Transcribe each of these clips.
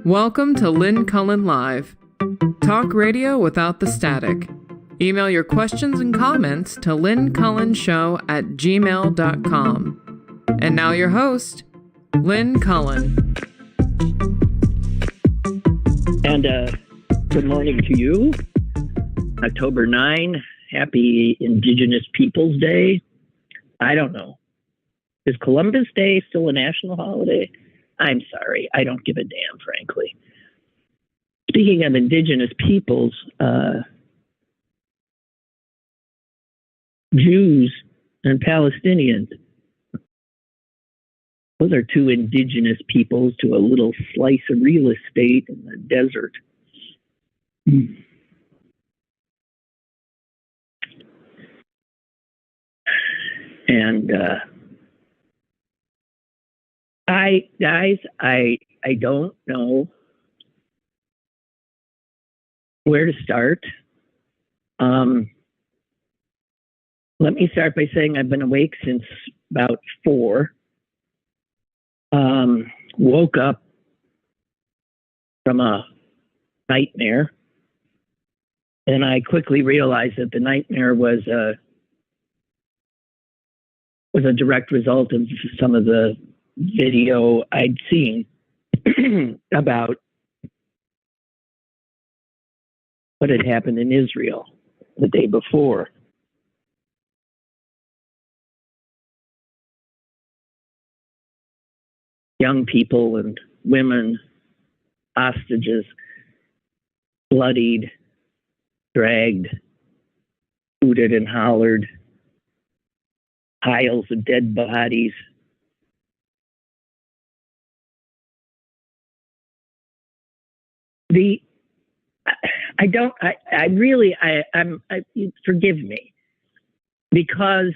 Welcome to Lynn Cullen Live. Talk radio without the static. Email your questions and comments to lynncullenshow@gmail.com. And now your host, Lynn Cullen. And good morning to you. October 9, happy Indigenous Peoples Day. I don't know. Is Columbus Day still a national holiday? I'm sorry. I don't give a damn, frankly. Speaking of Indigenous peoples, Jews and Palestinians, those are two indigenous peoples to a little slice of real estate in the desert. And I don't know where to start. Let me start by saying I've been awake since about 4. Woke up from a nightmare, and I quickly realized that the nightmare was a direct result of some of the video I'd seen about what had happened in Israel the day before. Young people and women, hostages, bloodied, dragged, hooted and hollered, piles of dead bodies. Forgive me, because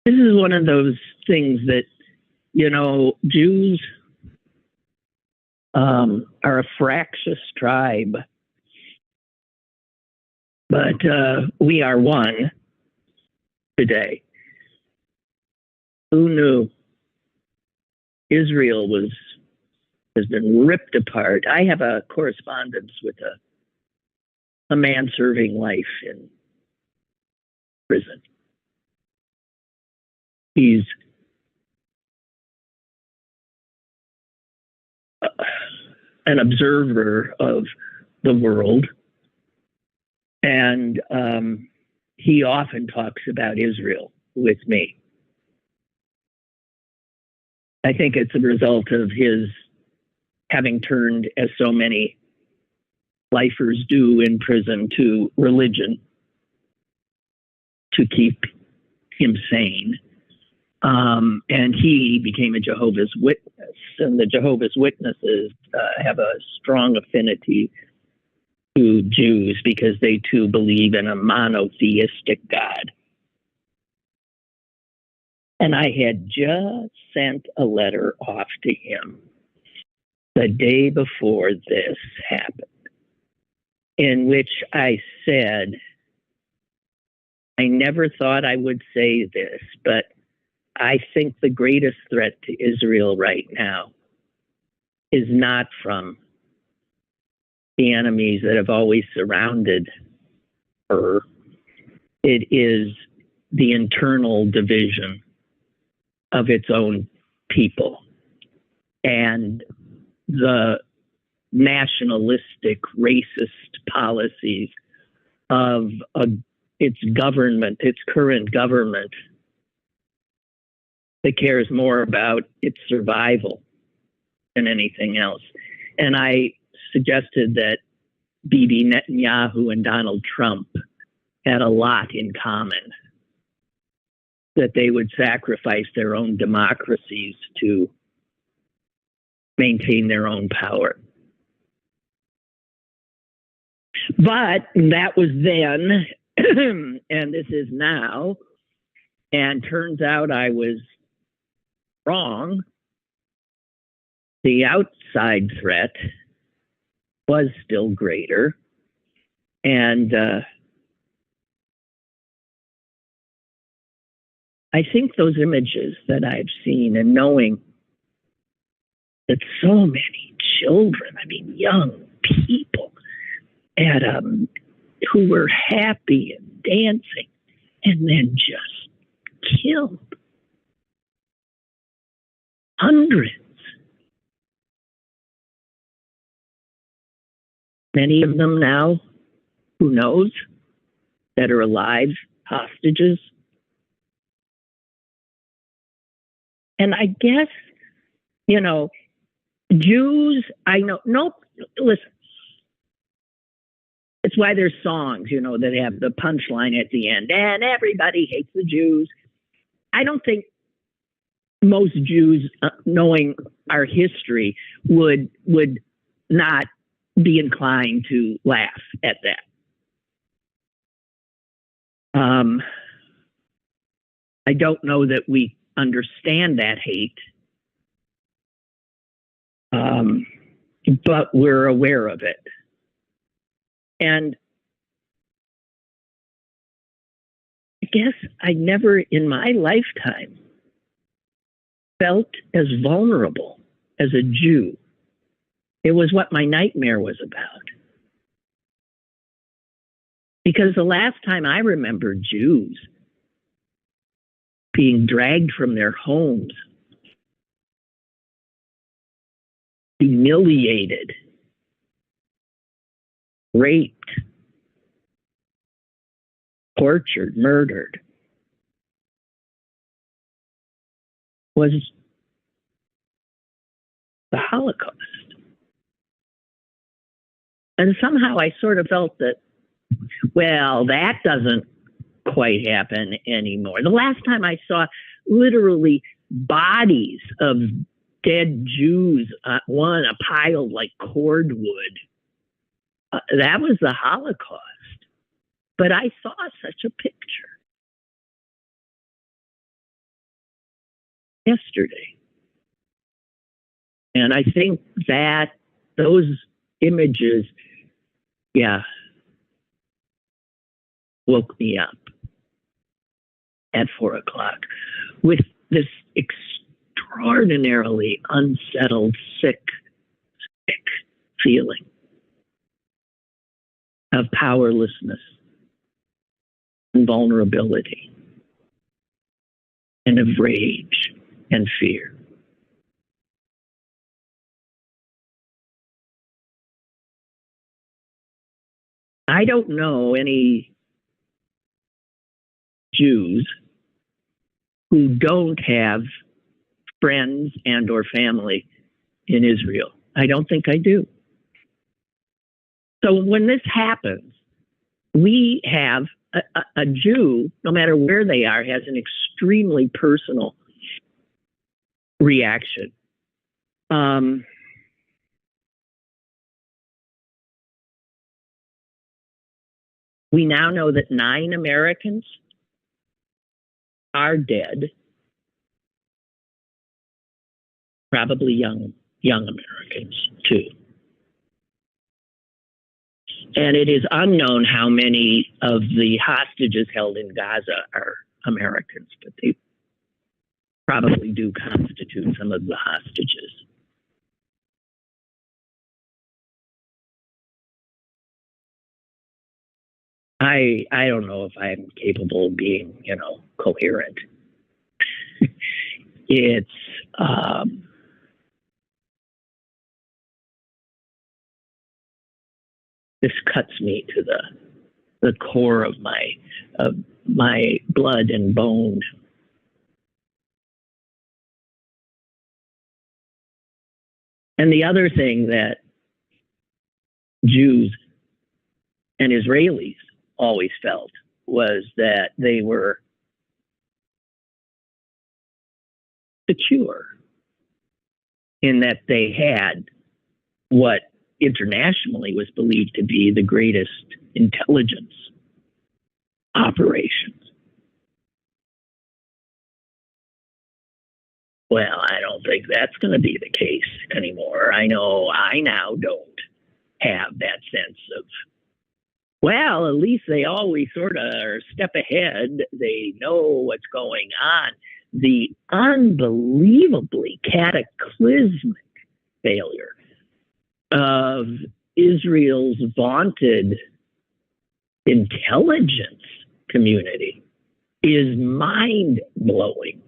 this is one of those things that, Jews are a fractious tribe, but we are one today. Who knew? Israel has been ripped apart. I have a correspondence with a man serving life in prison. He's an observer of the world, and he often talks about Israel with me. I think it's a result of his having turned, as so many lifers do in prison, to religion to keep him sane. And he became a Jehovah's Witness, and the Jehovah's Witnesses have a strong affinity to Jews because they too believe in a monotheistic God. And I had just sent a letter off to him the day before this happened, in which I said, I never thought I would say this, but I think the greatest threat to Israel right now is not from the enemies that have always surrounded her. It is the internal division of its own people and the nationalistic, racist policies of its government, its current government, that cares more about its survival than anything else. And I suggested that Bibi Netanyahu and Donald Trump had a lot in common, that they would sacrifice their own democracies to maintain their own power. But that was then, and this is now, and turns out I was wrong. The outside threat was still greater, and I think those images that I've seen and knowing that so many children, I mean, young people, at who were happy and dancing, and then just killed hundreds. Many of them now, who knows, that are alive, hostages. And I guess, Jews, I know, no, listen, it's why there's songs, that have the punchline at the end, and everybody hates the Jews. I don't think most Jews, knowing our history, would not be inclined to laugh at that. I don't know that we understand that hate, but we're aware of it. And I guess I never in my lifetime felt as vulnerable as a Jew. It was what my nightmare was about. Because the last time I remember Jews being dragged from their homes, humiliated, raped, tortured, murdered, was the Holocaust. And somehow I sort of felt that, well, that doesn't quite happen anymore. The last time I saw literally bodies of dead Jews, one a pile like cordwood, that was the Holocaust. But I saw such a picture yesterday. And I think that those images, woke me up at 4:00 with this extraordinarily unsettled, sick feeling of powerlessness and vulnerability and of rage and fear. I don't know any Jews who don't have friends and or family in Israel. I don't think I do. So when this happens, we have a Jew, no matter where they are, has an extremely personal reaction. We now know that 9 Americans are dead, probably young Americans too. And it is unknown how many of the hostages held in Gaza are Americans, but they probably do constitute some of the hostages. I don't know if I'm capable of being, coherent. It's this cuts me to the core of my blood and bone. And the other thing that Jews and Israelis always felt was that they were secure in that they had what internationally was believed to be the greatest intelligence operations. Well, I don't think that's going to be the case anymore. I know I now don't have that sense of Well, at least they always sort of are a step ahead. They know what's going on. The unbelievably cataclysmic failure of Israel's vaunted intelligence community is mind-blowing.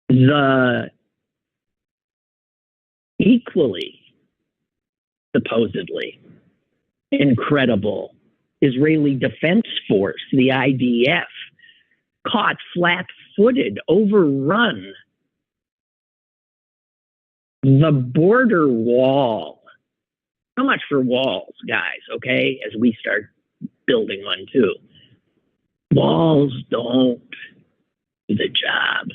The equally, supposedly, incredible Israeli Defense Force, the IDF, caught flat-footed, overrun the border wall. So much for walls, guys, okay, as we start building one too. Walls don't do the job.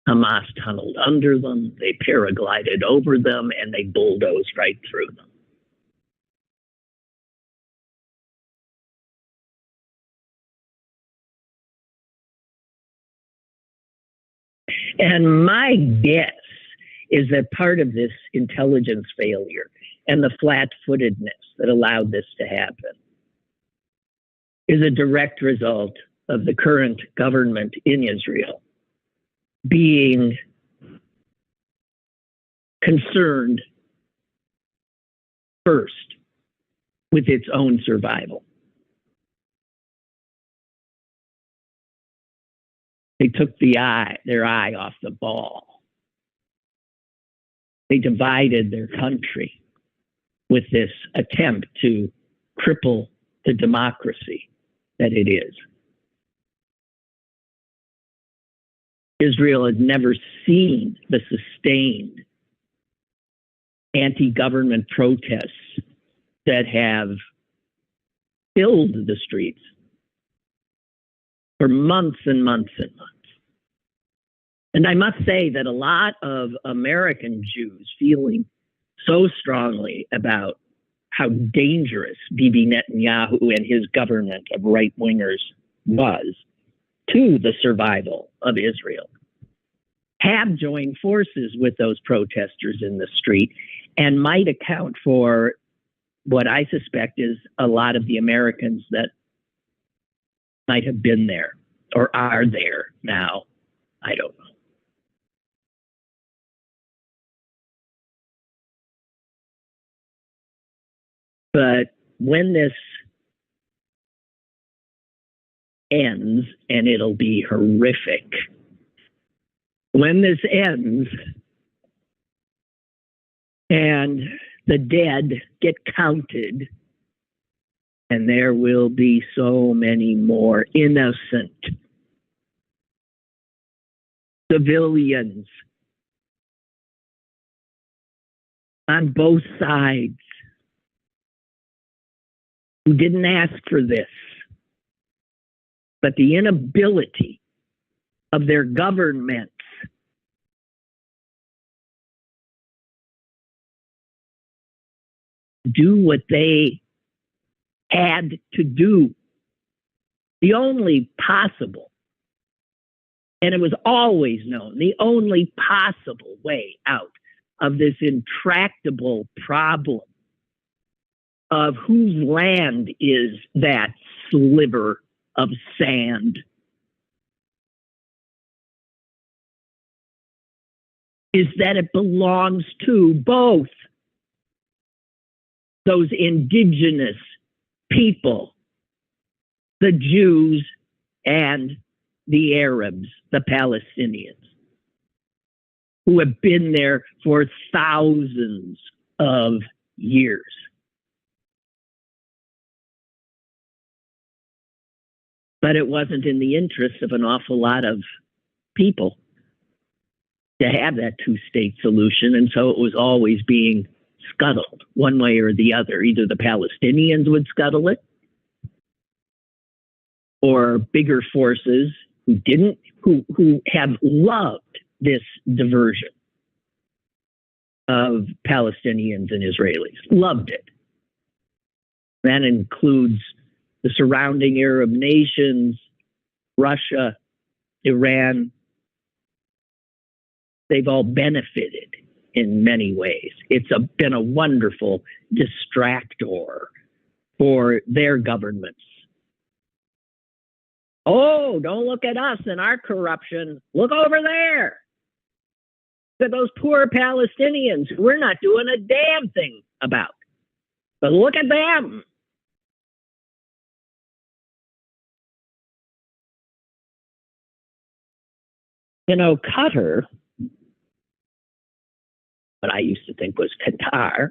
Hamas tunneled under them, they paraglided over them, and they bulldozed right through them. And my guess is that part of this intelligence failure and the flat-footedness that allowed this to happen is a direct result of the current government in Israel being concerned first with its own survival. They took their eye off the ball. They divided their country with this attempt to cripple the democracy that it is. Israel had never seen the sustained anti-government protests that have filled the streets for months and months and months. And I must say that a lot of American Jews feeling so strongly about how dangerous Bibi Netanyahu and his government of right-wingers was to the survival of Israel have joined forces with those protesters in the street and might account for what I suspect is a lot of the Americans that might have been there or are there now. I don't know. But when this ends, and it'll be horrific, when this ends and the dead get counted, and there will be so many more innocent civilians on both sides who didn't ask for this, but the inability of their governments to do what they had to do. The only possible, and it was always known, the only possible way out of this intractable problem of whose land is that sliver of sand is that it belongs to both those indigenous people, the Jews and the Arabs, the Palestinians, who have been there for thousands of years. But it wasn't in the interest of an awful lot of people to have that two-state solution, and so it was always being scuttled one way or the other. Either the Palestinians would scuttle it, or bigger forces who have loved this diversion of Palestinians and Israelis, loved it. That includes the surrounding Arab nations, Russia, Iran. They've all benefited in many ways. It's been a wonderful distractor for their governments. Oh, don't look at us and our corruption. Look over there. Look at those poor Palestinians who we're not doing a damn thing about. But look at them. You know, Qatar, what I used to think was Qatar,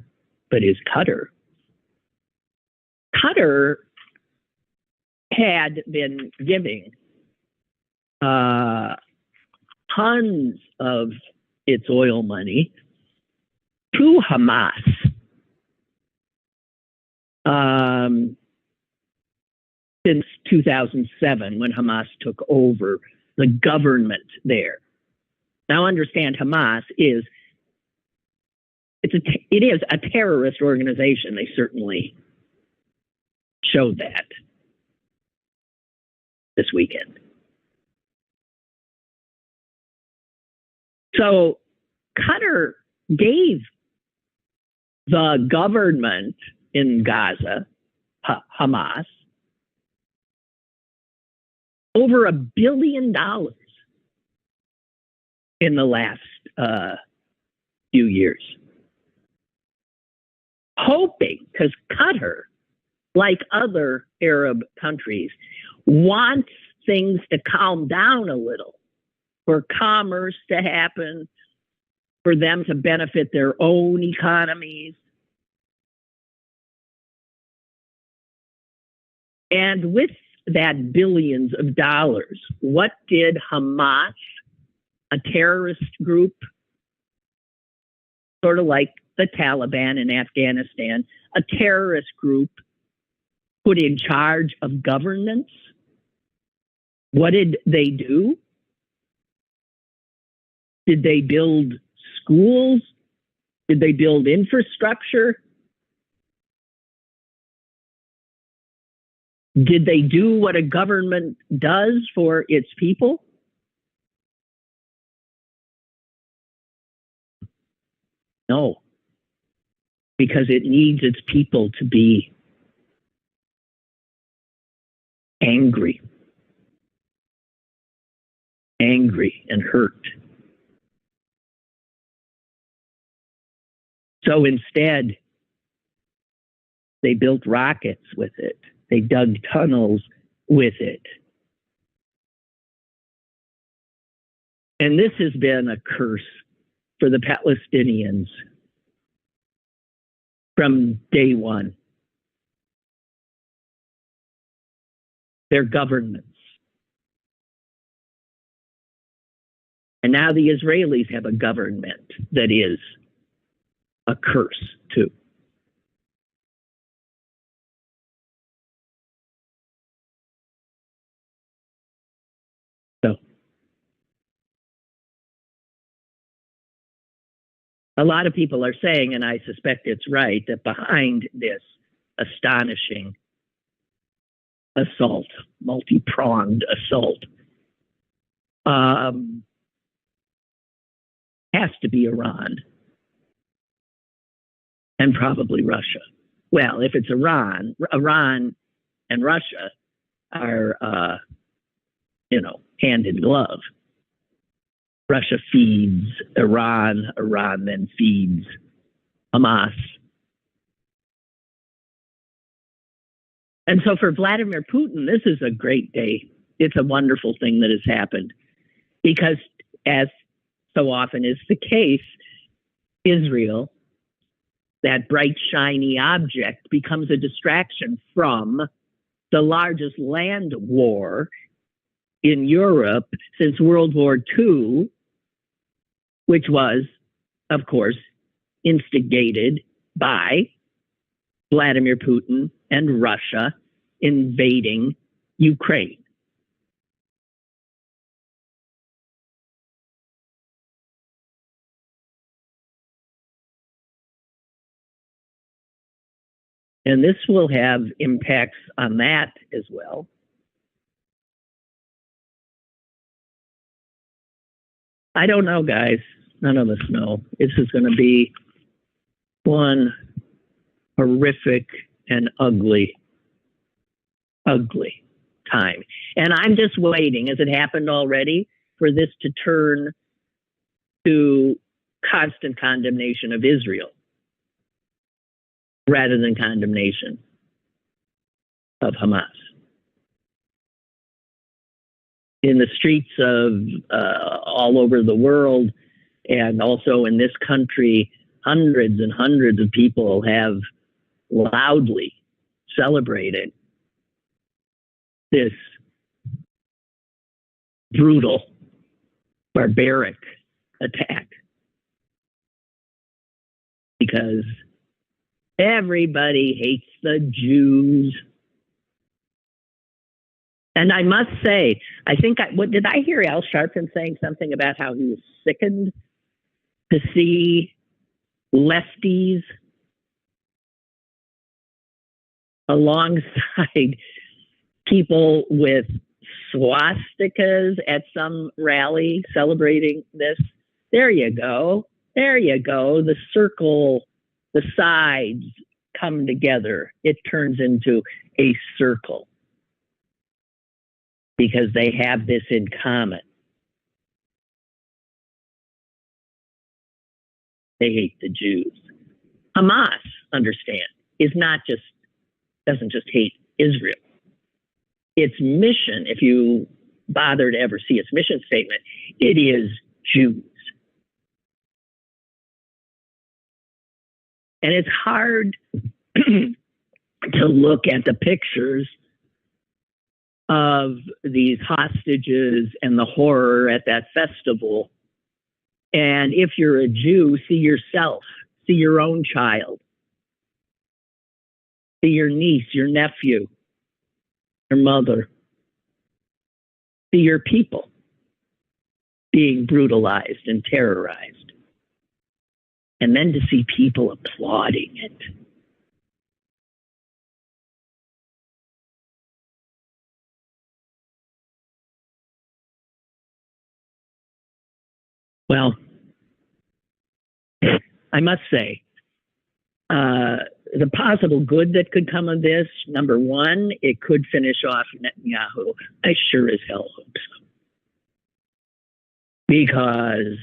but is Qatar. Qatar had been giving tons of its oil money to Hamas since 2007, when Hamas took over the government there. Now understand, Hamas is a terrorist organization. They certainly showed that this weekend. So Qatar gave the government in Gaza, Hamas, over $1 billion in the last few years. Hoping, because Qatar, like other Arab countries, wants things to calm down a little, for commerce to happen, for them to benefit their own economies. And with that billions of dollars, what did Hamas, a terrorist group, sort of like the Taliban in Afghanistan, a terrorist group put in charge of governance? What did they do? Did they build schools? Did they build infrastructure? Did they do what a government does for its people? No, because it needs its people to be angry and hurt. So instead, they built rockets with it. They dug tunnels with it. And this has been a curse for the Palestinians from day one. Their governments. And now the Israelis have a government that is a curse too. So a lot of people are saying, and I suspect it's right, that behind this astonishing assault, multi-pronged assault, has to be Iran and probably Russia. Well, if it's Iran and Russia are, hand in glove. Russia feeds Iran, Iran then feeds Hamas. And so for Vladimir Putin, this is a great day. It's a wonderful thing that has happened because, as so often is the case, Israel, that bright, shiny object, becomes a distraction from the largest land war in Europe since World War II, which was, of course, instigated by Vladimir Putin and Russia invading Ukraine. And this will have impacts on that as well. I don't know, guys. None of us know. This is going to be one horrific and ugly time. And I'm just waiting, as it happened already, for this to turn to constant condemnation of Israel rather than condemnation of Hamas. In the streets of all over the world, and also in this country, hundreds and hundreds of people have loudly celebrated this brutal, barbaric attack, because everybody hates the Jews. And I must say, I think, what did I hear Al Sharpton saying something about how he was sickened to see lefties alongside people with swastikas at some rally celebrating this? There you go. There you go. The circle, the sides come together. It turns into a circle because they have this in common. They hate the Jews. Hamas, understand, doesn't just hate Israel. Its mission, if you bother to ever see its mission statement, it is Jews. And it's hard to look at the pictures of these hostages and the horror at that festival. And if you're a Jew, see yourself, see your own child, see your niece, your nephew, your mother, see your people being brutalized and terrorized. And then to see people applauding it. Well, I must say, the possible good that could come of this, number one, it could finish off Netanyahu. I sure as hell hope so. Because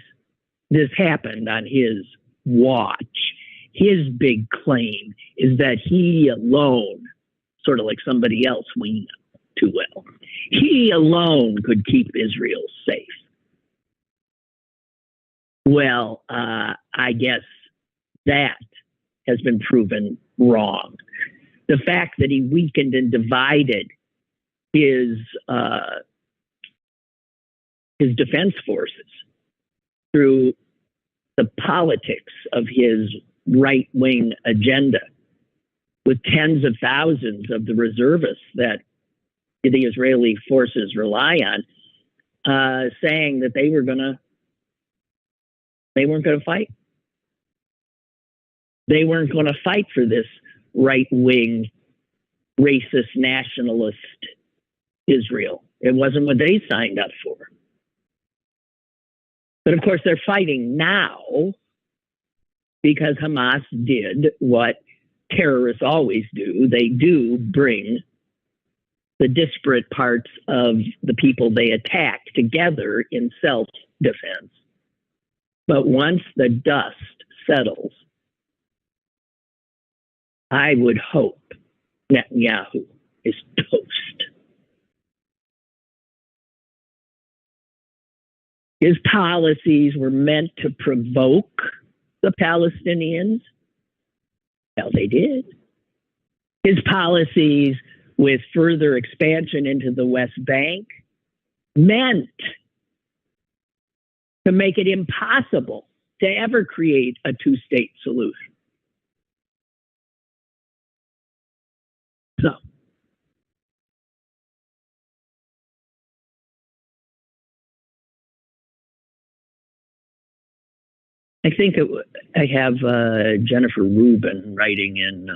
this happened on his watch. His big claim is that he alone, sort of like somebody else we know too well, he alone could keep Israel safe. Well, I guess that has been proven wrong. The fact that he weakened and divided his defense forces through the politics of his right-wing agenda, with tens of thousands of the reservists that the Israeli forces rely on, saying that they weren't going to fight. They weren't going to fight for this right-wing, racist, nationalist Israel. It wasn't what they signed up for. But of course, they're fighting now because Hamas did what terrorists always do. They do bring the disparate parts of the people they attack together in self-defense. But once the dust settles, I would hope Netanyahu is toast. His policies were meant to provoke the Palestinians. Well, they did. His policies with further expansion into the West Bank meant to make it impossible to ever create a two-state solution. So, I think I have Jennifer Rubin writing in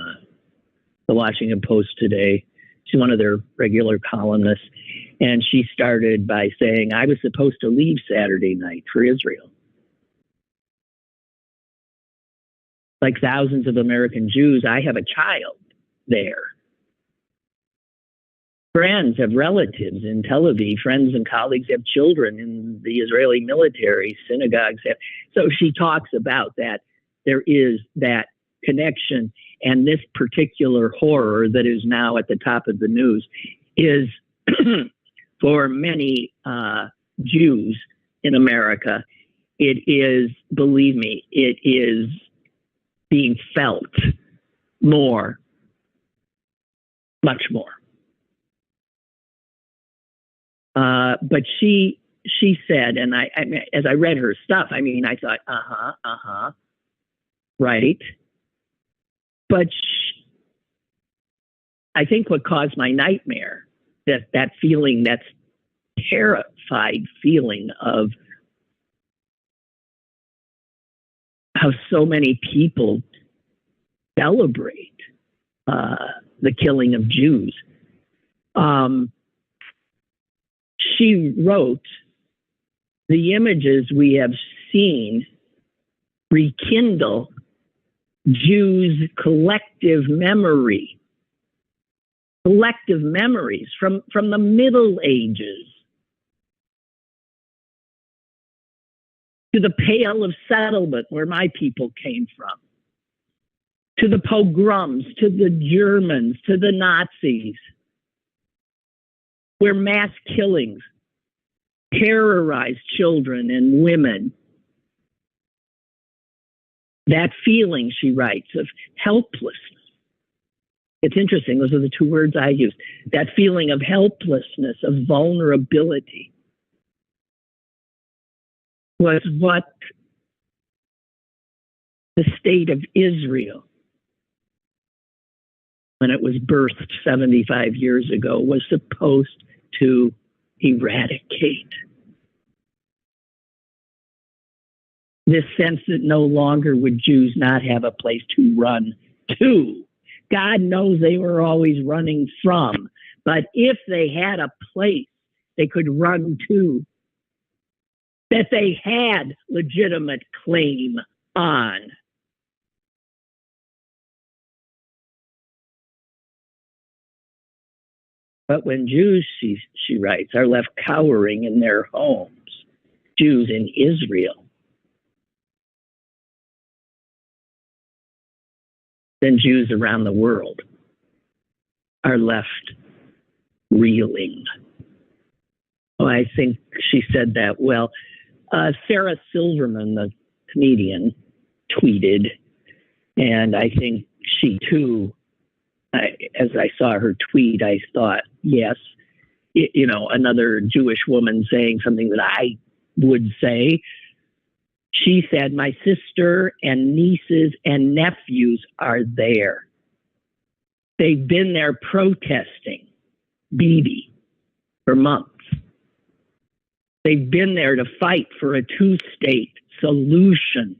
the Washington Post today. She's one of their regular columnists. And she started by saying, I was supposed to leave Saturday night for Israel. like thousands of American Jews, I have a child there. Friends have relatives in Tel Aviv. Friends and colleagues have children in the Israeli military. Synagogues have. So she talks about that. There is that connection. And this particular horror that is now at the top of the news is for many Jews in America, it is, believe me, it is being felt more, much more. But she said, and I as I read her stuff, I mean, I thought, right. But I think what caused my nightmare, that feeling, that terrified feeling of how so many people celebrate the killing of Jews. She wrote, the images we have seen rekindle Jews' collective memories from the Middle Ages to the Pale of Settlement, where my people came from, to the pogroms, to the Germans, to the Nazis, where mass killings terrorized children and women. That feeling, she writes, of helplessness. It's interesting, those are the two words I used. That feeling of helplessness, of vulnerability, was what the state of Israel, when it was birthed 75 years ago, was supposed to eradicate. This sense that no longer would Jews not have a place to run to. God knows they were always running from. But if they had a place they could run to, that they had legitimate claim on, but when Jews, she writes, are left cowering in their homes, Jews in Israel, then Jews around the world are left reeling. Oh, I think she said that well. Sarah Silverman, the comedian, tweeted, and I think she too, as I saw her tweet, I thought, yes, another Jewish woman saying something that I would say. She said, my sister and nieces and nephews are there. They've been there protesting Bibi for months. They've been there to fight for a two-state solution.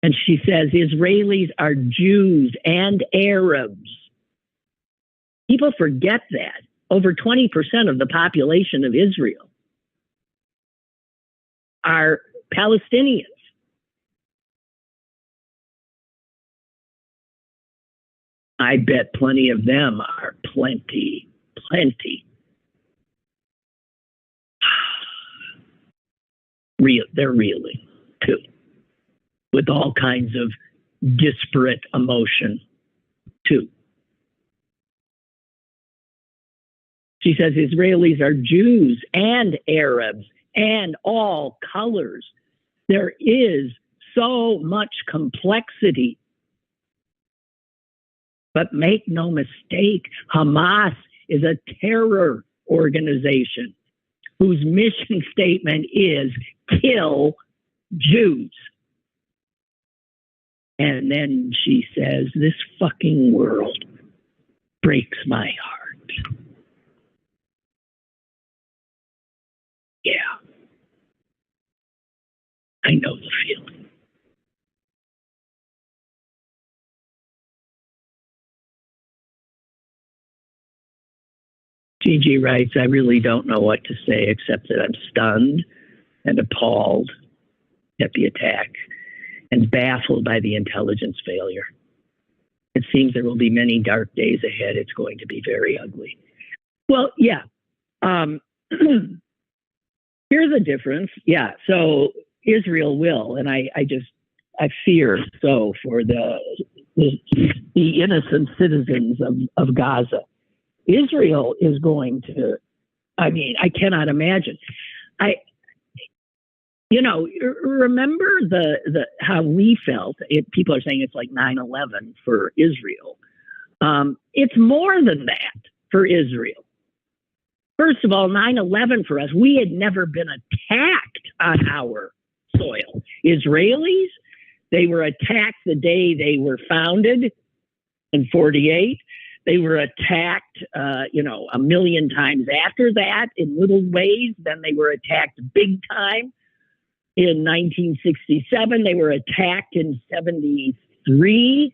And she says, Israelis are Jews and Arabs. People forget that. Over 20% of the population of Israel are Palestinians. I bet plenty of them are plenty. They're reeling too, with all kinds of disparate emotion too. She says Israelis are Jews and Arabs and all colors. There is so much complexity. But make no mistake, Hamas is a terror organization whose mission statement is kill Jews. And then she says, this fucking world breaks my heart. Yeah. I know the feeling. Gigi writes, I really don't know what to say except that I'm stunned and appalled at the attack and baffled by the intelligence failure. It seems there will be many dark days ahead. It's going to be very ugly. Well, yeah. Here's a difference. Yeah. So Israel will, and I fear so for the innocent citizens of Gaza. Israel is going to, I mean, I cannot imagine. Remember how we felt. People are saying it's like 9/11 for Israel. It's more than that for Israel. First of all, 9/11 for us, we had never been attacked on our soil. Israelis, they were attacked the day they were founded in 1948. They were attacked, a million times after that in little ways. Then they were attacked big time in 1967. They were attacked in 1973,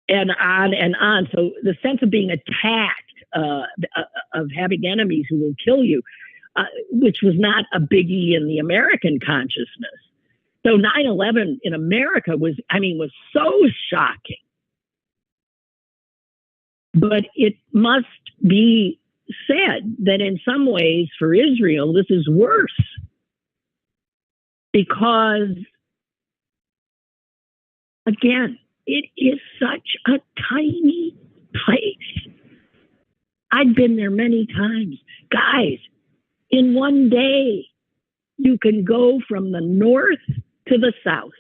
and on and on. So the sense of being attacked, of having enemies who will kill you, which was not a biggie in the American consciousness. So 9/11 in America was so shocking. But it must be said that in some ways for Israel, this is worse. Because, again, it is such a tiny place. I've been there many times. Guys, in one day, you can go from the north to the south.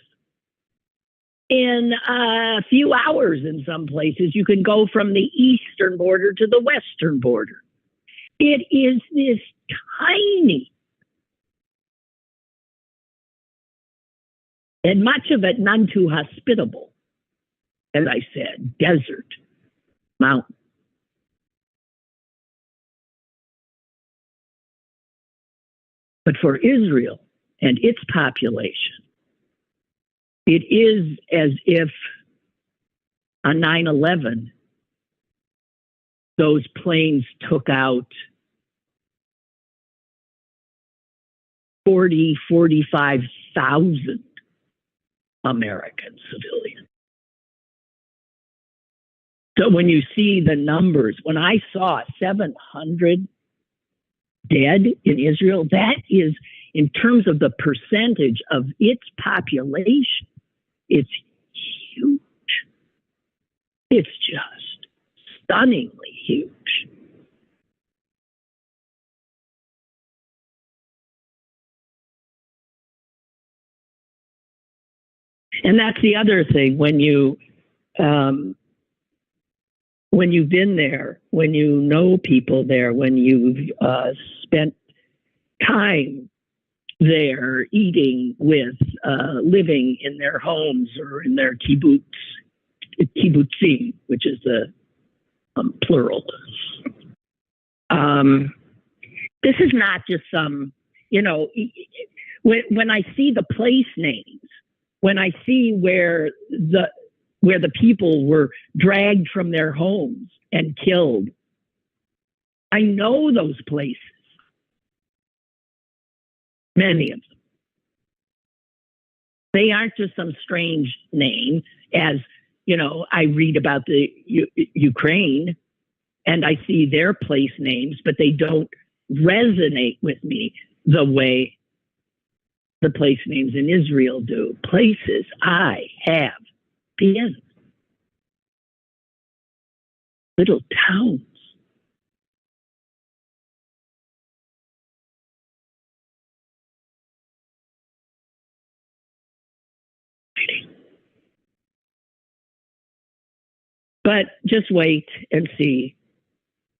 In a few hours in some places, you can go from the eastern border to the western border. It is this tiny, and much of it none too hospitable, as I said, desert, mountain. But for Israel and its population, it is as if on 9/11, those planes took out 45,000 American civilians. So when you see the numbers, when I saw 700 dead in Israel, that is, in terms of the percentage of its population, it's huge. It's just stunningly huge. And that's the other thing when you've been there, when you know people there, when you've spent time there eating with, living in their homes or in their kibbutzim, which is the plural. This is not just some, when I see the place names, when I see where the people were dragged from their homes and killed, I know those places. Many of them. They aren't just some strange name, as, I read about the Ukraine and I see their place names, but they don't resonate with me the way the place names in Israel do. Places I have been. Little towns. But just wait and see.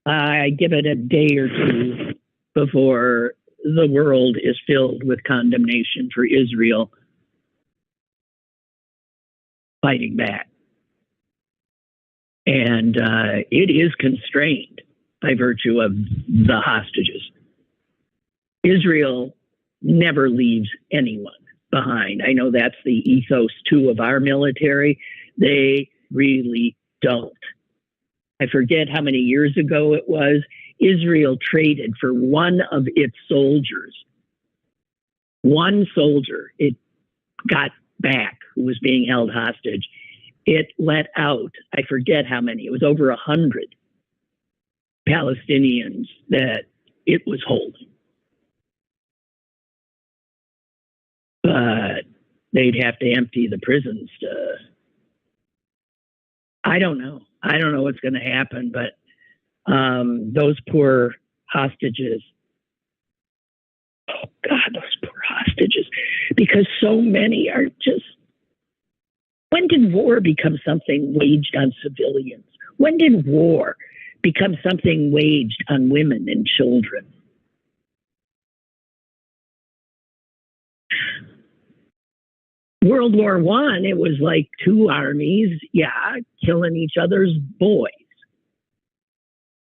I give it a day or two before the world is filled with condemnation for Israel fighting back. And it is constrained by virtue of the hostages. Israel never leaves anyone behind. I know that's the ethos, too, of our military. They really don't. I forget how many years ago it was. Israel traded for one of its soldiers. One soldier. It got back, who was being held hostage, it let out, I forget how many, it was over 100 Palestinians that it was holding. But they'd have to empty the prisons to, I don't know. I don't know what's going to happen, but those poor hostages, oh God, those poor hostages, because so many are just, when did war become something waged on civilians? When did war become something waged on women and children? World War I, it was like two armies, killing each other's boys.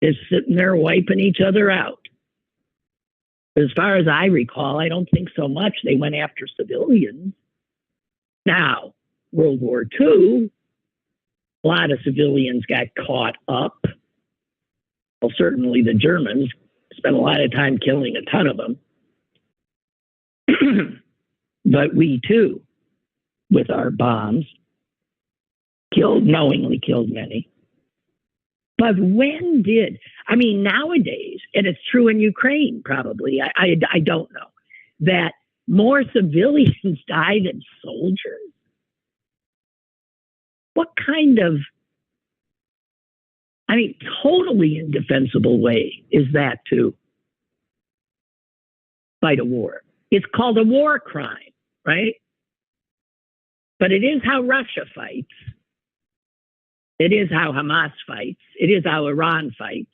Just sitting there wiping each other out. As far as I recall, I don't think so much. They went after civilians. Now, World War II, a lot of civilians got caught up. Well, certainly the Germans spent a lot of time killing a ton of them. But we too, with our bombs, knowingly killed many. But when did, I mean, nowadays, and it's true in Ukraine probably, I don't know, that more civilians die than soldiers? What kind of, I mean, totally indefensible way is that to fight a war? It's called a war crime, right? But it is how Russia fights. It is how Hamas fights. It is how Iran fights.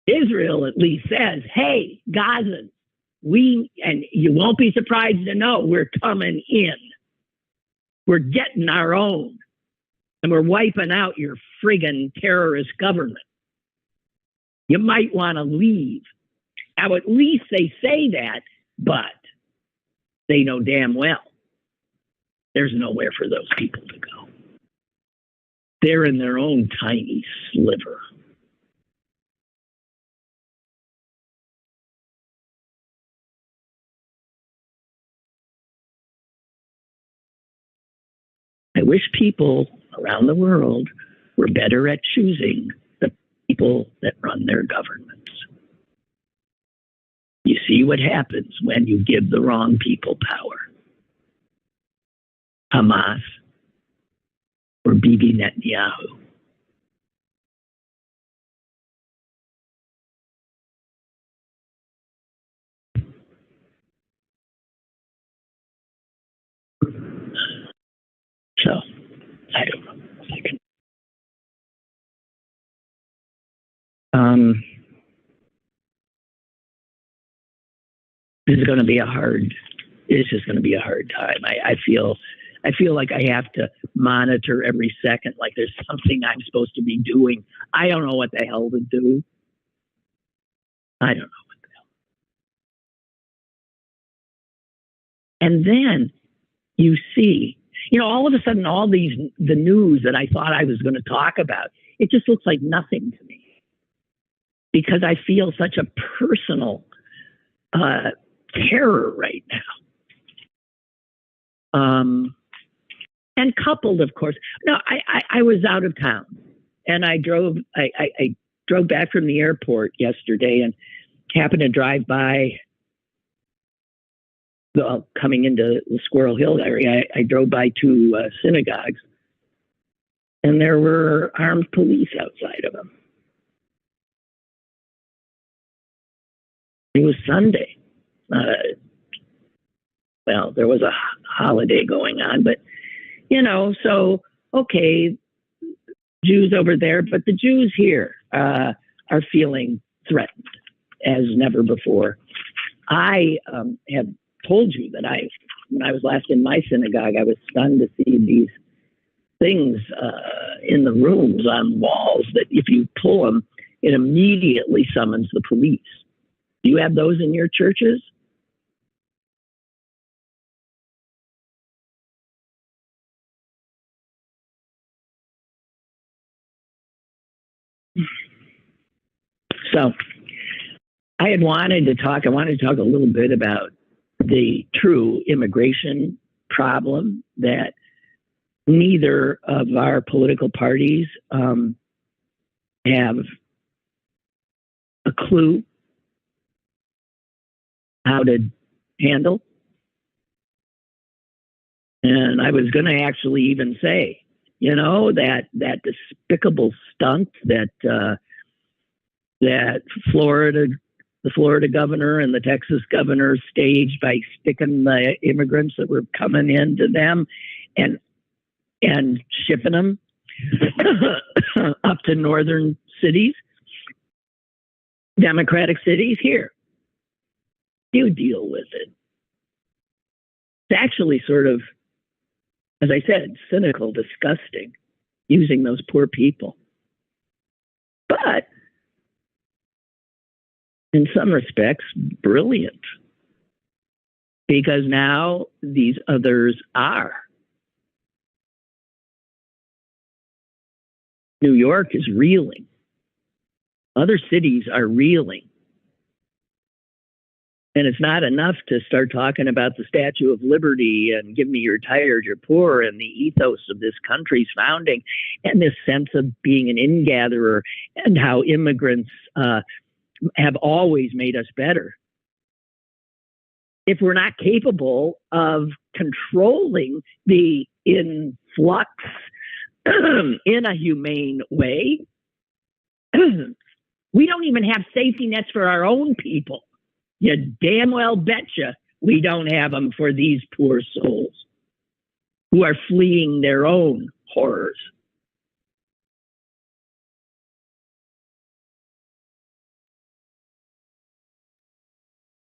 Israel at least says, hey, Gaza, and you won't be surprised to know we're coming in. We're getting our own. And we're wiping out your friggin' terrorist government. You might want to leave. Now, at least they say that, but they know damn well there's nowhere for those people to go. They're in their own tiny sliver. I wish people around the world were better at choosing the people that run their governments. You see what happens when you give the wrong people power. Hamas or Bibi Netanyahu. So, I don't know if I can. This is going to be a hard. It's just going to be a hard time. I feel like I have to monitor every second, like there's something I'm supposed to be doing. I don't know what the hell to do. I don't know what the hell. And then you see, all of a sudden, the news that I thought I was going to talk about, it just looks like nothing to me. Because I feel such a personal terror right now. And coupled, of course, no, I was out of town, and I drove back from the airport yesterday, and happened to drive by. Coming into the Squirrel Hill area, I drove by two synagogues, and there were armed police outside of them. It was Sunday. Well, there was a holiday going on, but so, okay, Jews over there, but the Jews here are feeling threatened as never before. I have told you that when I was last in my synagogue, I was stunned to see these things in the rooms on walls that if you pull them, it immediately summons the police. Do you have those in your churches? So I wanted to talk a little bit about the true immigration problem that neither of our political parties have a clue how to handle. And I was going to actually even say, you know, that despicable stunt that that the Florida governor and the Texas governor staged by sticking the immigrants that were coming into them and shipping them up to northern cities, democratic cities. Here, you deal with it. It's actually sort of, as I said, cynical, disgusting, using those poor people. But in some respects, brilliant, because now these others are. New York is reeling. Other cities are reeling. And it's not enough to start talking about the Statue of Liberty and give me you're tired, you're poor, and the ethos of this country's founding, and this sense of being an ingatherer, and how immigrants have always made us better. If we're not capable of controlling the influx in a humane way, we don't even have safety nets for our own people. You damn well betcha we don't have them for these poor souls who are fleeing their own horrors.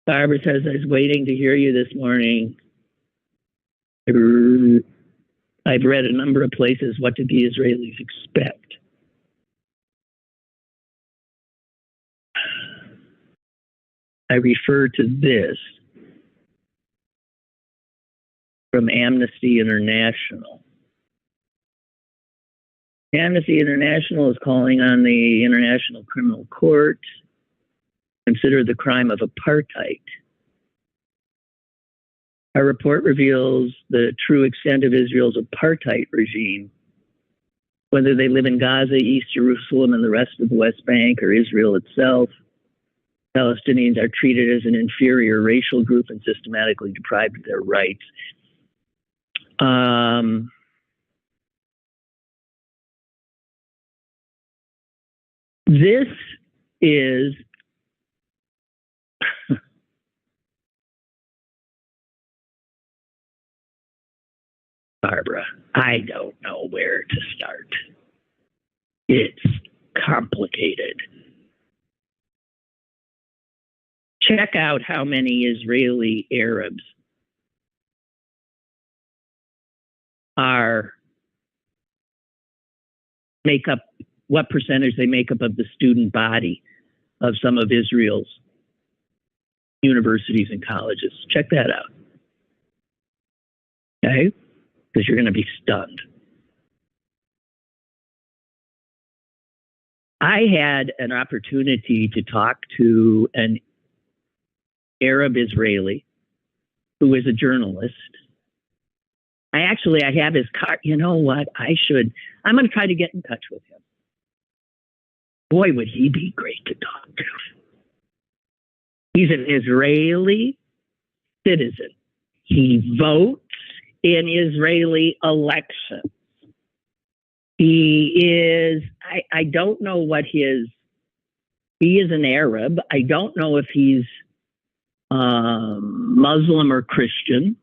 Barbara says, I was waiting to hear you this morning. I've read a number of places. What did the Israelis expect? I refer to this from Amnesty International. Amnesty International is calling on the International Criminal Court to consider the crime of apartheid. Our report reveals the true extent of Israel's apartheid regime, whether they live in Gaza, East Jerusalem, and the rest of the West Bank, or Israel itself. Palestinians are treated as an inferior racial group and systematically deprived of their rights. This is Barbara, I don't know where to start. It's complicated. Check out how many Israeli Arabs make up, what percentage they make up of the student body of some of Israel's universities and colleges. Check that out. Okay? Because you're going to be stunned. I had an opportunity to talk to an Arab Israeli who is a journalist. I have his card. You know what? I'm going to try to get in touch with him. Boy, would he be great to talk to. He's an Israeli citizen. He votes in Israeli elections. He is, I don't know what he is an Arab. I don't know if he's Muslim or Christian,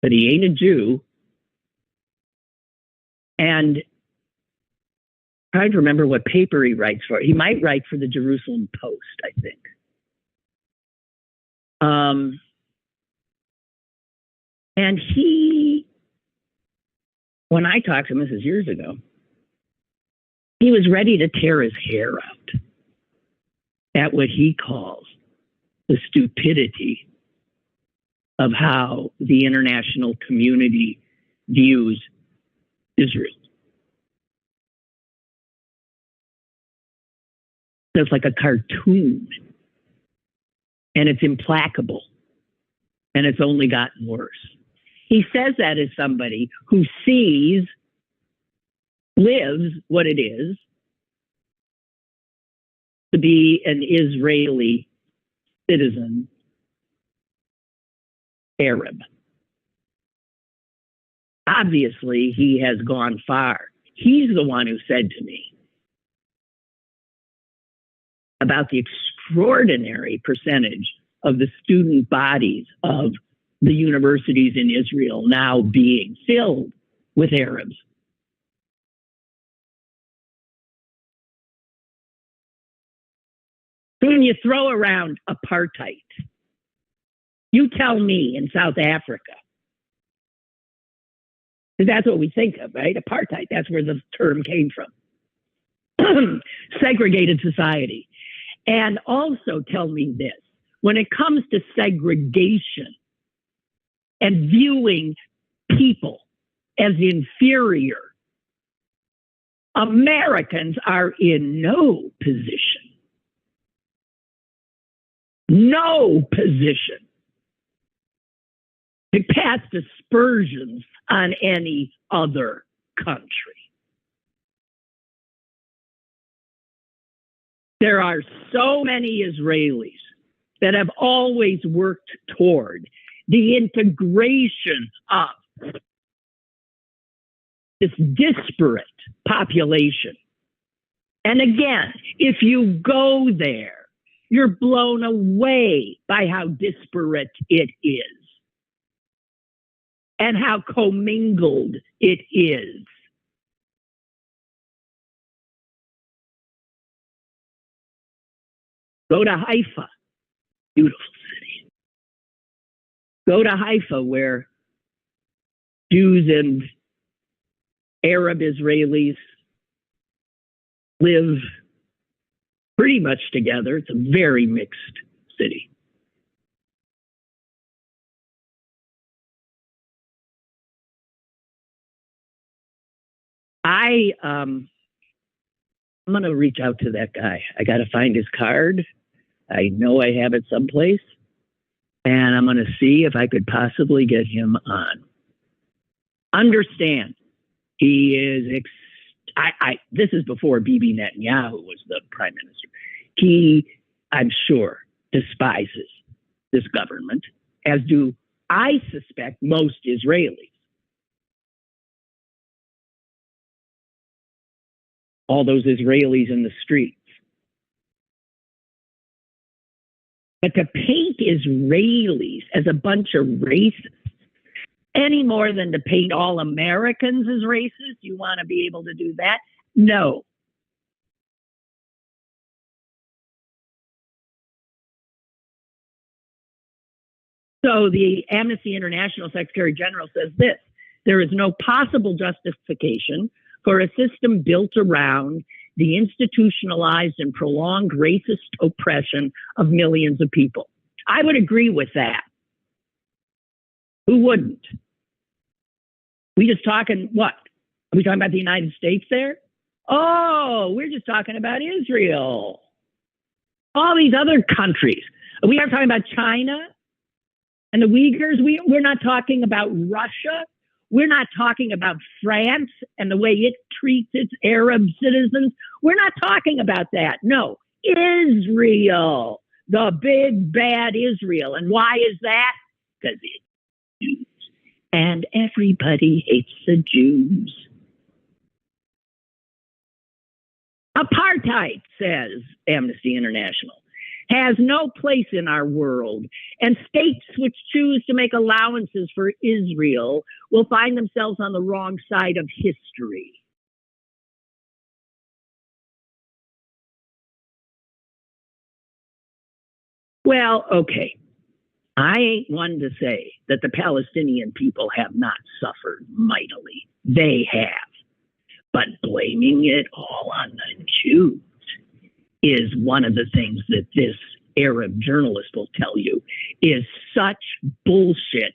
but he ain't a Jew. And I'm trying to remember what paper he writes for. He might write for the Jerusalem Post, I think. And when I talked to him, this is years ago, he was ready to tear his hair out at what he calls the stupidity of how the international community views Israel. It's like a cartoon. and it's implacable, and it's only gotten worse. He says that as somebody who sees, lives what it is to be an Israeli citizen Arab. Obviously, he has gone far. He's the one who said to me about the extraordinary percentage of the student bodies of the universities in Israel now being filled with Arabs. When you throw around apartheid, you tell me in South Africa, because that's what we think of, right? Apartheid, that's where the term came from. Segregated society. And also tell me this, when it comes to segregation and viewing people as inferior, Americans are in no position to cast aspersions on any other country. There are so many Israelis that have always worked toward the integration of this disparate population. And again, if you go there, you're blown away by how disparate it is and how commingled it is. Go to Haifa, beautiful city. Go to Haifa, where Jews and Arab Israelis live pretty much together. It's a very mixed city. I'm going to reach out to that guy. I got to find his card. I know I have it someplace. And I'm going to see if I could possibly get him on. Understand, he is, this is before Bibi Netanyahu was the prime minister. He, I'm sure, despises this government, as do, I suspect, most Israelis. All those Israelis in the streets. But to paint Israelis as a bunch of racists, any more than to paint all Americans as racist, you want to be able to do that? No. So the Amnesty International Secretary General says this: there is no possible justification for a system built around the institutionalized and prolonged racist oppression of millions of people. I would agree with that. Who wouldn't? We just talking what? Are we talking about the United States there? Oh, we're just talking about Israel. All these other countries. We aren't talking about China and the Uyghurs. We're not talking about Russia. We're not talking about France and the way it treats its Arab citizens. We're not talking about that. No, Israel, the big bad Israel. And why is that? Because it's Jews. And everybody hates the Jews. Apartheid, says Amnesty International, has no place in our world, and states which choose to make allowances for Israel will find themselves on the wrong side of history. Well, okay. I ain't one to say that the Palestinian people have not suffered mightily. They have. But blaming it all on the Jews is one of the things that this Arab journalist will tell you is such bullshit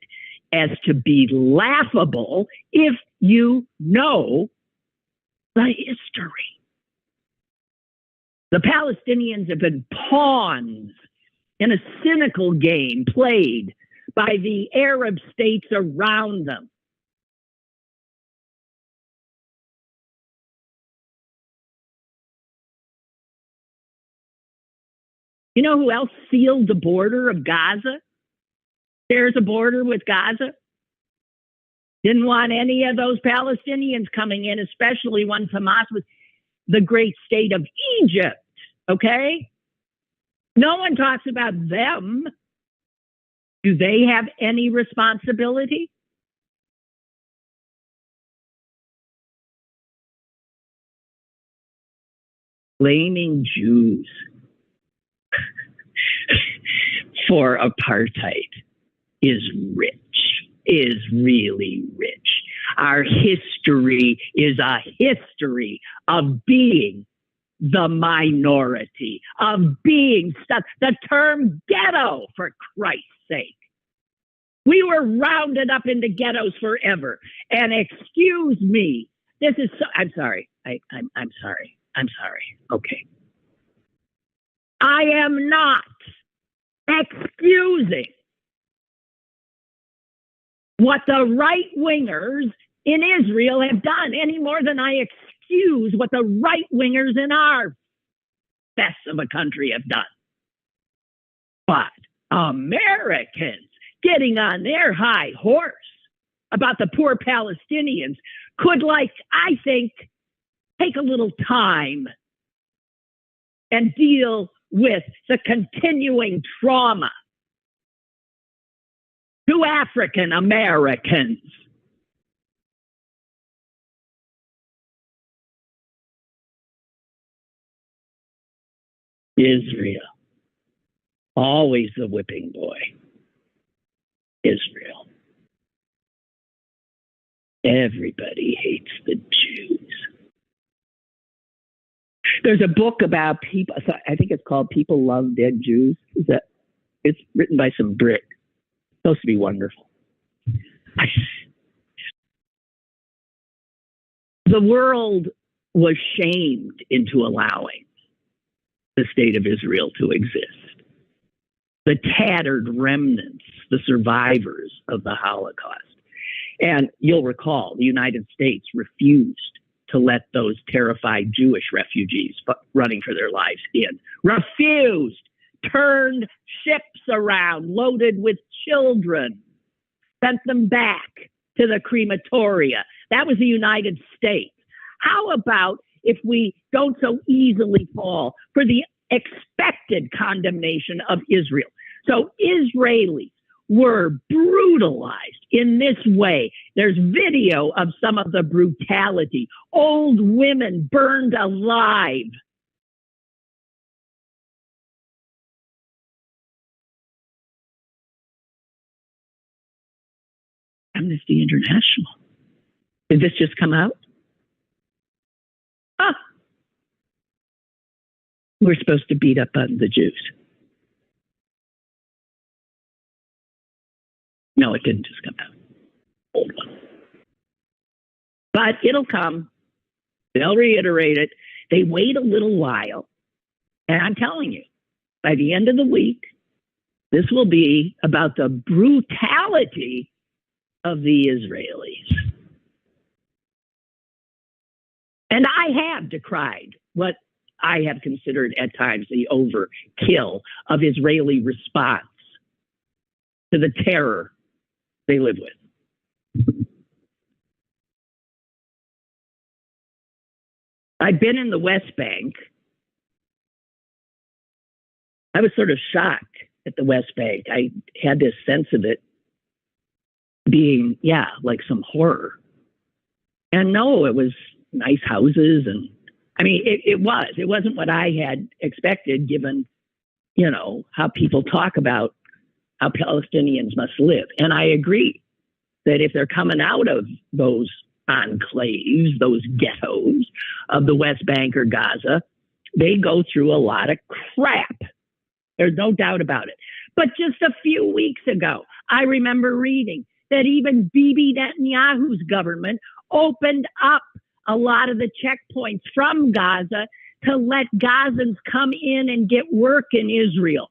as to be laughable if you know the history. The Palestinians have been pawns in a cynical game played by the Arab states around them. You know who else sealed the border of Gaza? There's a border with Gaza. Didn't want any of those Palestinians coming in, especially when Hamas was the great state of Egypt. Okay? No one talks about them. Do they have any responsibility? Blaming Jews for apartheid is rich, is really rich. Our history is a history of being the minority, of being stuck. The term ghetto, for Christ's sake. We were rounded up into ghettos forever. And excuse me, this is so, I'm sorry. I'm sorry. I'm sorry. Okay. I am not excusing what the right wingers in Israel have done any more than I excuse what the right wingers in our best of a country have done. But Americans getting on their high horse about the poor Palestinians could, like, I think, take a little time and deal with the continuing trauma to African Americans. Israel, always the whipping boy. Israel. Everybody hates the Jews. There's a book about people, I think it's called People Love Dead Jews. It's written by some Brit. It's supposed to be wonderful. The world was shamed into allowing the state of Israel to exist. The tattered remnants, the survivors of the Holocaust. And you'll recall the United States refused to let those terrified Jewish refugees running for their lives in. Refused. Turned ships around loaded with children. Sent them back to the crematoria. That was the United States. How about if we don't so easily fall for the expected condemnation of Israel? So Israelis were brutalized in this way. There's video of some of the brutality. Old women burned alive. Amnesty International. Did this just come out? Ah. We're supposed to beat up on the Jews. No, it didn't just come out. Old one. But it'll come. They'll reiterate it. They wait a little while. And I'm telling you, by the end of the week, this will be about the brutality of the Israelis. And I have decried what I have considered at times the overkill of Israeli response to the terror they live with. I've been in the West Bank. I was sort of shocked at the West Bank. I had this sense of it being, like some horror. And no, it was nice houses. And I mean, it wasn't what I had expected, given, how people talk about how Palestinians must live. And I agree that if they're coming out of those enclaves, those ghettos of the West Bank or Gaza, they go through a lot of crap. There's no doubt about it. But just a few weeks ago, I remember reading that even Bibi Netanyahu's government opened up a lot of the checkpoints from Gaza to let Gazans come in and get work in Israel.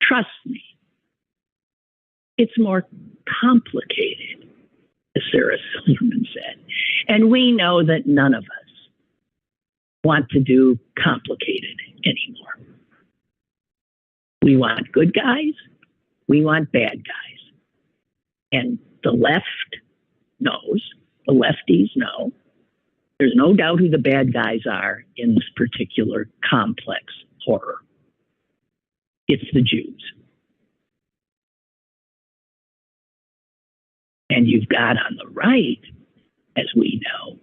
trust me, it's more complicated, as Sarah Silverman said. And we know that none of us want to do complicated anymore. We want good guys. We want bad guys. And the left knows, the lefties know, there's no doubt who the bad guys are in this particular complex horror. It's the Jews. And you've got on the right, as we know,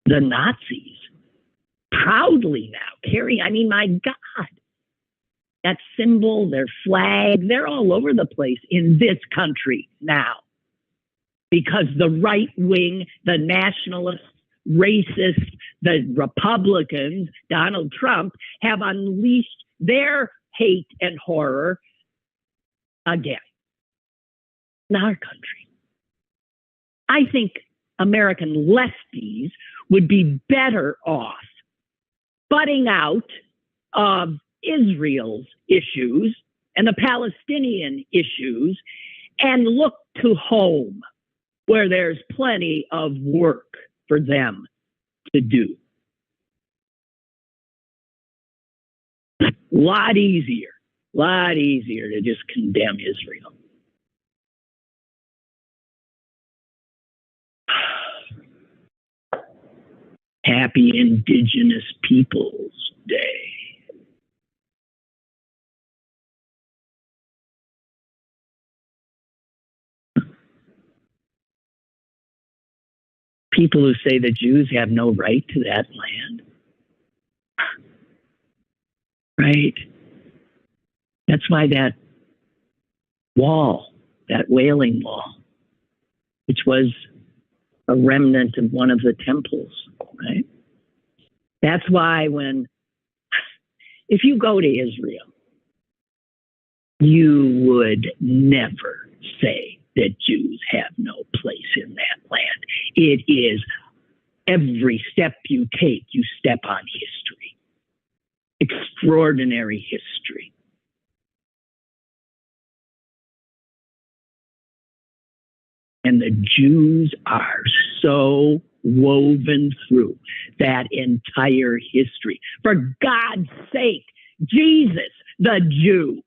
the Nazis proudly now carrying, I mean, my God, that symbol, their flag, they're all over the place in this country now. Because the right wing, the nationalists, racists, the Republicans, Donald Trump, have unleashed their hate and horror again in our country. I think American lefties would be better off butting out of Israel's issues and the Palestinian issues and look to home, where there's plenty of work for them to do. A lot easier to just condemn Israel. Happy Indigenous Peoples Day. People who say the Jews have no right to that land. Right? That's why that wall, that Wailing Wall, which was a remnant of one of the temples, right? That's why if you go to Israel, you would never say that Jews have no place in that land. It is every step you take, you step on history. Extraordinary history. And the Jews are so woven through that entire history. For God's sake, Jesus, the Jew.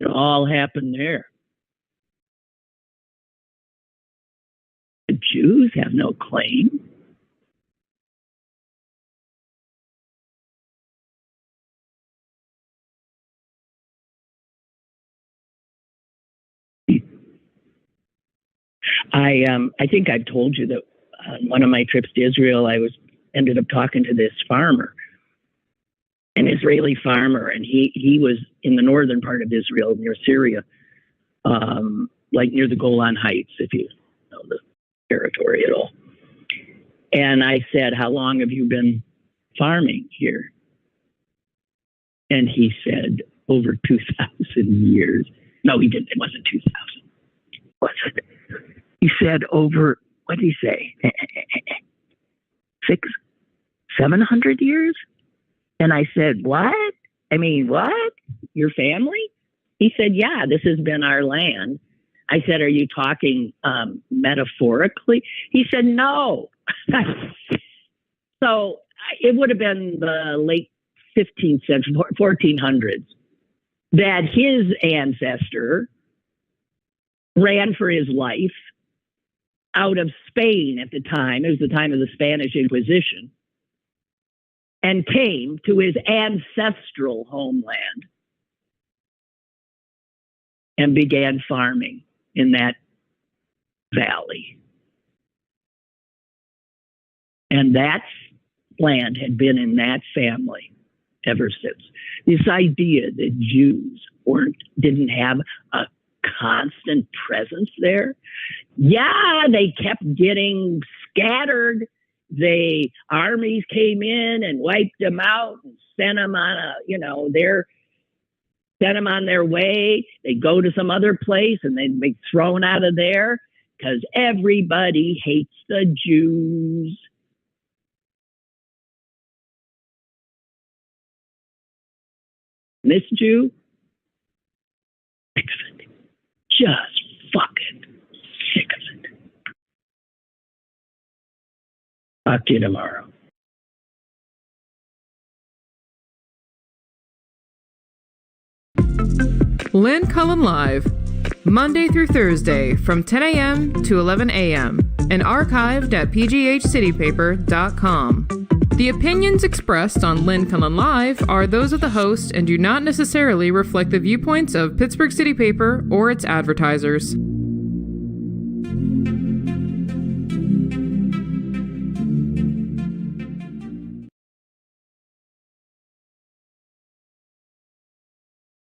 It all happened there. The Jews have no claim. I think I've told you that on one of my trips to Israel, I ended up talking to this farmer, an Israeli farmer, and he was in the northern part of Israel near Syria, like near the Golan Heights, if you know the territory at all. And I said, "How long have you been farming here?" And he said, "Over 2,000 years." No, he didn't. It wasn't 2,000. Was it? He said over, what did he say? 700 years? And I said, what? I mean, what? Your family? He said, yeah, this has been our land. I said, are you talking metaphorically? He said, no. So it would have been the late 15th century, 1400s, that his ancestor ran for his life out of Spain at the time. It was the time of the Spanish Inquisition, and came to his ancestral homeland and began farming in that valley. And that land had been in that family ever since. This idea that Jews didn't have a constant presence there. Yeah, they kept getting scattered. Armies came in and wiped them out and sent them on sent them on their way. They'd go to some other place and they'd be thrown out of there because everybody hates the Jews. Missed you. Sick of it. Just fucking sick of it. Talk to you tomorrow. Lynn Cullen Live, Monday through Thursday from 10 a.m. to 11 a.m. and archived at pghcitypaper.com. The opinions expressed on Lynn Cullen Live are those of the host and do not necessarily reflect the viewpoints of Pittsburgh City Paper or its advertisers.